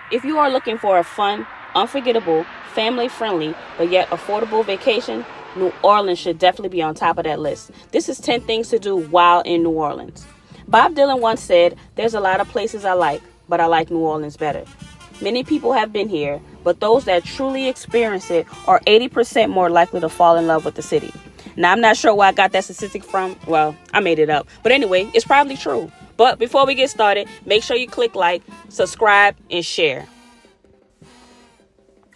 If you are looking for a fun, unforgettable, family-friendly, but yet affordable vacation, New Orleans should definitely be on top of that list. This is 10 things to do while in New Orleans. Bob Dylan once said, "There's a lot of places I like, but I like New Orleans better." Many people have been here, but those that truly experience it are 80% more likely to fall in love with the city. Now, I'm not sure where I got that statistic from. Well, I made it up. But anyway, it's probably true. But before we get started, make sure you click like, subscribe, and share.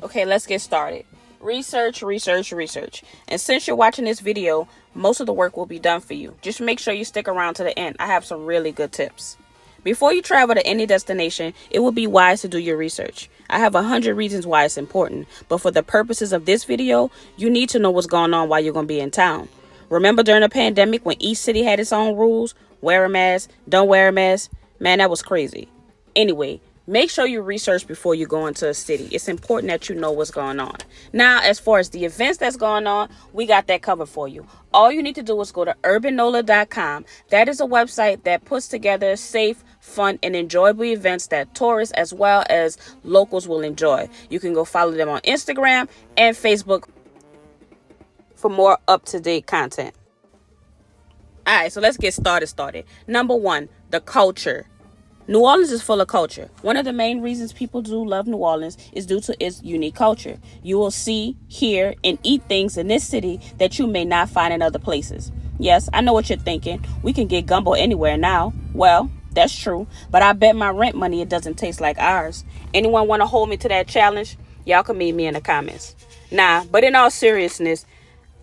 Okay, let's get started. Research. And since you're watching this video, most of the work will be done for you. Just make sure you stick around to the end. I have some really good tips. Before you travel to any destination, it would be wise to do your research. I have 100 reasons why it's important, but for the purposes of this video, you need to know what's going on while you're going to be in town. Remember during the pandemic when each city had its own rules? Wear a mask, don't wear a mask. Man, that was crazy. Anyway, make sure you research before you go into a city. It's important that you know what's going on. Now, as far as the events that's going on, we got that covered for you. All you need to do is go to urbanola.com. That is a website that puts together safe, fun, and enjoyable events that tourists as well as locals will enjoy. You can go follow them on Instagram and Facebook for more up-to-date content. All right, so let's get started. Number 1, the culture. New Orleans is full of culture. One of the main reasons people do love New Orleans is due to its unique culture. You will see, hear, and eat things in this city that you may not find in other places. Yes, I know what you're thinking. We can get gumbo anywhere now. Well, that's true, but I bet my rent money it doesn't taste like ours. Anyone want to hold me to that challenge? Y'all can meet me in the comments. Nah, but in all seriousness,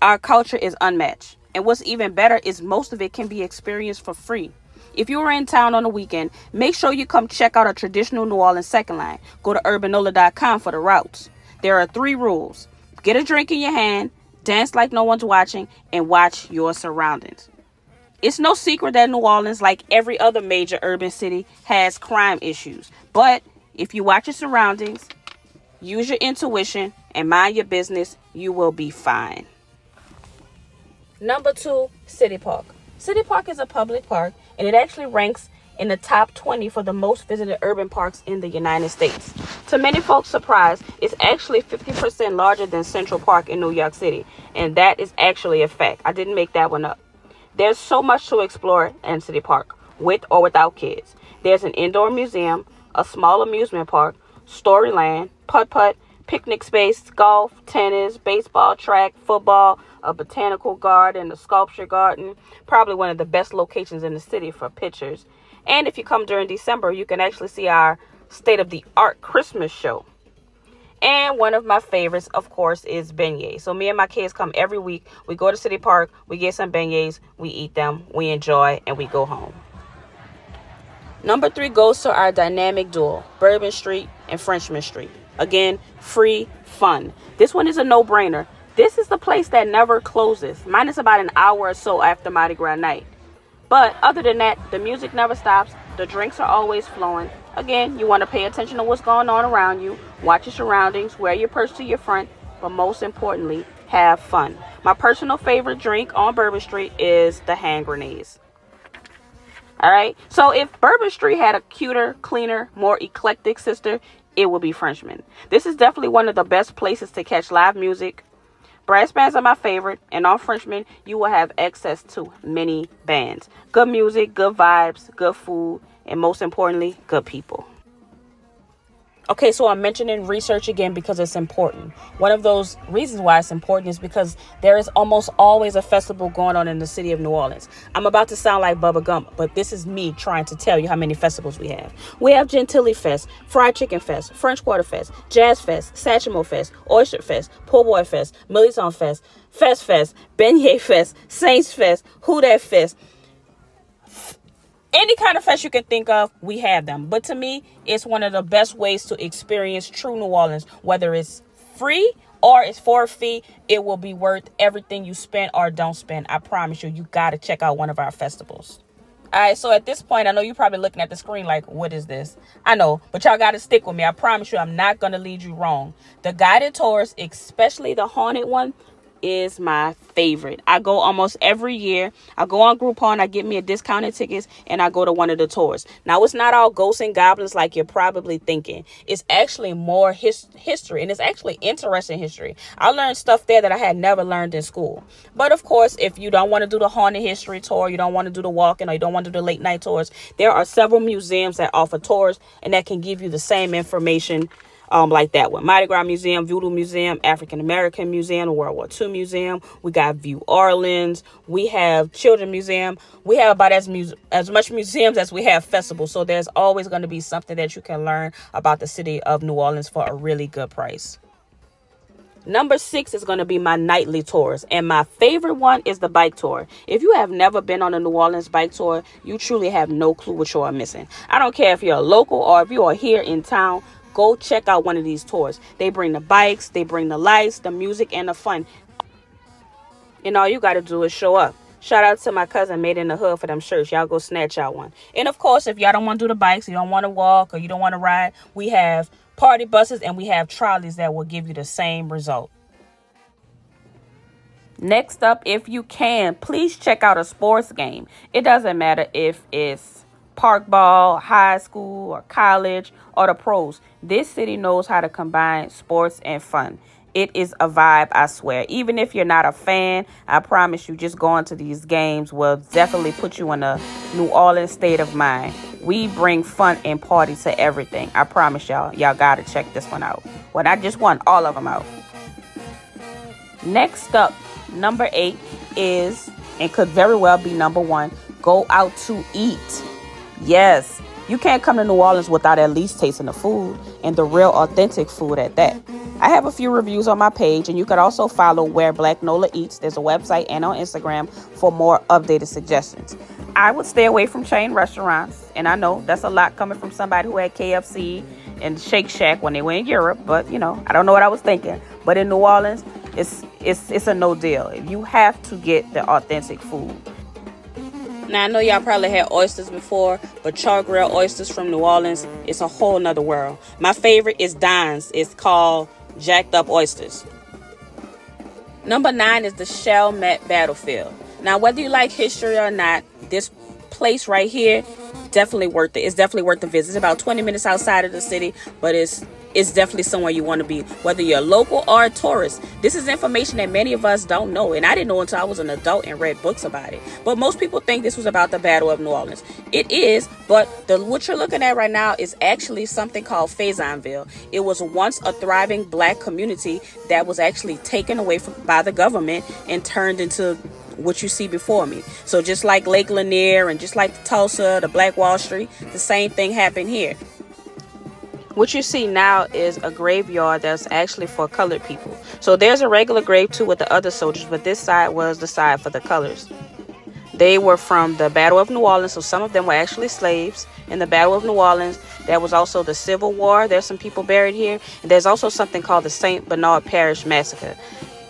our culture is unmatched. And what's even better is most of it can be experienced for free. If you are in town on the weekend, make sure you come check out a traditional New Orleans second line. Go to urbanola.com for the routes. There are 3 rules. Get a drink in your hand, dance like no one's watching, and watch your surroundings. It's no secret that New Orleans, like every other major urban city, has crime issues. But if you watch your surroundings, use your intuition, and mind your business, you will be fine. Number 2, City Park. City Park is a public park, and it actually ranks in the top 20 for the most visited urban parks in the United States. To many folks' surprise, it's actually 50% larger than Central Park in New York City, and that is actually a fact. I didn't make that one up. There's so much to explore in City Park, with or without kids. There's an indoor museum, a small amusement park, Storyland, putt-putt, picnic space, golf, tennis, baseball, track, football, a botanical garden, a sculpture garden, probably one of the best locations in the city for pictures. And if you come during December, you can actually see our state-of-the-art Christmas show. And one of my favorites, of course, is beignets. So me and my kids come every week. We go to City Park, we get some beignets, we eat them, we enjoy, and we go home. Number 3 goes to our dynamic duo, Bourbon Street and Frenchmen Street. Again, free fun. This one is a no-brainer. This is the place that never closes, minus about an hour or so after Mardi Gras night. But other than that, the music never stops. The drinks are always flowing. Again, you want to pay attention to what's going on around you. Watch your surroundings. Wear your purse to your front. But most importantly, have fun. My personal favorite drink on Bourbon Street is the hand grenades. All right. So if Bourbon Street had a cuter, cleaner, more eclectic sister, it would be Frenchmen. This is definitely one of the best places to catch live music. Brass bands are my favorite, and on Frenchmen, you will have access to many bands. Good music, good vibes, good food, and most importantly, good people. Okay, so I'm mentioning research again because it's important. One of those reasons why it's important is because there is almost always a festival going on in the city of New Orleans. I'm about to sound like Bubba Gump, but this is me trying to tell you how many festivals we have. We have Gentilly Fest, Fried Chicken Fest, French Quarter Fest, Jazz Fest, Satchmo Fest, Oyster Fest, Po' Boy Fest, Millie Fest, Fest, Beignet Fest, Saints Fest, Who Dat Fest. Any kind of fest you can think of, we have them. But to me, it's one of the best ways to experience true New Orleans. Whether it's free or it's for a fee, it will be worth everything you spend or don't spend. I promise you, you got to check out one of our festivals. All right, so at this point, I know you're probably looking at the screen like, what is this? I know, but y'all got to stick with me. I promise you, I'm not going to lead you wrong. The guided tours, especially the haunted one, is my favorite. I go almost every year. I go on Groupon, I get me a discounted tickets, and I go to one of the tours. Now, it's not all ghosts and goblins like you're probably thinking. It's actually more history, and it's actually interesting history. I learned stuff there that I had never learned in school. But of course, if you don't want to do the haunted history tour, you don't want to do the walking, or you don't want to do the late night tours, there are several museums that offer tours and that can give you the same information like that one. Mardi Gras Museum, Voodoo Museum, African American Museum, World War II Museum. We got Vieux Orleans. We have Children Museum. We have about as much museums as we have festivals. So there's always going to be something that you can learn about the city of New Orleans for a really good price. Number 6 is going to be my nightly tours. And my favorite one is the bike tour. If you have never been on a New Orleans bike tour, you truly have no clue what you are missing. I don't care if you're a local or if you are here in town. Go check out one of these tours. They bring the bikes, they bring the lights, the music, and the fun. And all you got to do is show up. Shout out to my cousin Made in the Hood for them shirts. Y'all go snatch out one. And of course, if y'all don't want to do the bikes, you don't want to walk, or you don't want to ride, we have party buses and we have trolleys that will give you the same result. Next up, if you can, please check out a sports game. It doesn't matter if it's park ball, high school, or college, or the pros. This city knows how to combine sports and fun. It is a vibe, I swear. Even if you're not a fan, I promise you, just going to these games will definitely put you in a New Orleans state of mind. We bring fun and party to everything. I promise y'all. Y'all gotta check this one out. Well, not just one, all of them out. Next up, number 8 is, and could very well be number 1, go out to eat. Yes, you can't come to New Orleans without at least tasting the food, and the real authentic food at that. I have a few reviews on my page, and you could also follow Where Black Nola Eats. There's a website and on Instagram for more updated suggestions. I would stay away from chain restaurants, and I know that's a lot coming from somebody who had KFC and Shake Shack when they were in Europe, but you know, I don't know what I was thinking. But in New Orleans, it's a no deal. You have to get the authentic food. Now, I know y'all probably had oysters before, but char grilled oysters from New Orleans, it's a whole nother world. My favorite is Don's. It's called Jacked Up Oysters. Number 9 is the Chalmette Battlefield. Now, whether you like history or not, this place right here, definitely worth it. It's definitely worth the visit. It's about 20 minutes outside of the city, but it's definitely somewhere you want to be, whether you're a local or a tourist. This is information that many of us don't know, and I didn't know until I was an adult and read books about it. But most people think this was about the Battle of New Orleans. It is, but what you're looking at right now is actually something called Faisonville. It was once a thriving black community that was actually taken away by the government and turned into what you see before me. So just like Lake Lanier and just like Tulsa, the Black Wall Street, the same thing happened here. What you see now is a graveyard that's actually for colored people. So there's a regular grave too with the other soldiers, but this side was the side for the colors. They were from the Battle of New Orleans, so some of them were actually slaves in the Battle of New Orleans. There was also the Civil War. There's some people buried here. And there's also something called the St. Bernard Parish Massacre.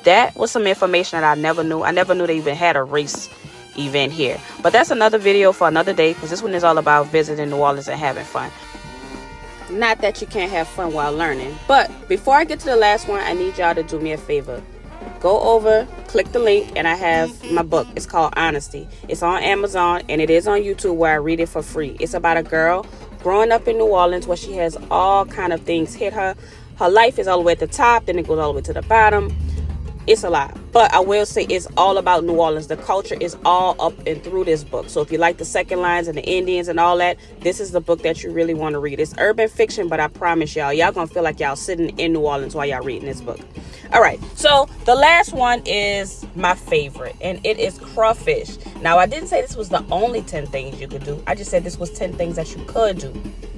That was some information that I never knew. I never knew they even had a race event here. But that's another video for another day, because this one is all about visiting New Orleans and having fun. Not that you can't have fun while learning. But before I get to the last one, I need y'all to do me a favor. Go over, click the link, and I have my book. It's called Honesty. It's on Amazon, and it is on YouTube where I read it for free. It's about a girl growing up in New Orleans where she has all kind of things hit her. Her life is all the way at the top, then it goes all the way to the bottom. It's a lot, but I will say it's all about New Orleans. The culture is all up and through this book. So if you like the second lines and the Indians and all that, this is the book that you really want to read. It's urban fiction, but I promise y'all gonna feel like y'all sitting in New Orleans while y'all reading this book. All right, so the last one is my favorite, and it is crawfish. Now, I didn't say this was the only 10 things you could do. I just said this was 10 things that you could do.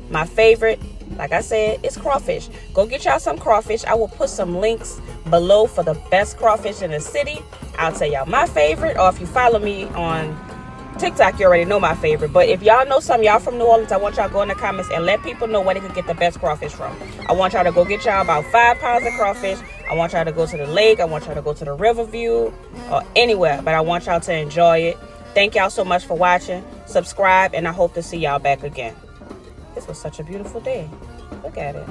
My favorite, like I said, is crawfish. Go get y'all some crawfish. I will put some links below for the best crawfish in the city. I'll tell y'all my favorite, or if you follow me on TikTok, you already know my favorite. But if y'all know some, y'all from New Orleans, I want y'all to go in the comments and let people know where they can get the best crawfish from. I want y'all to go get y'all about 5 pounds of crawfish. I want y'all to go to the lake. I want y'all to go to the Riverview or anywhere, but I want y'all to enjoy it. Thank y'all so much for watching. Subscribe, and I hope to see y'all back again. This was such a beautiful day. Look at it.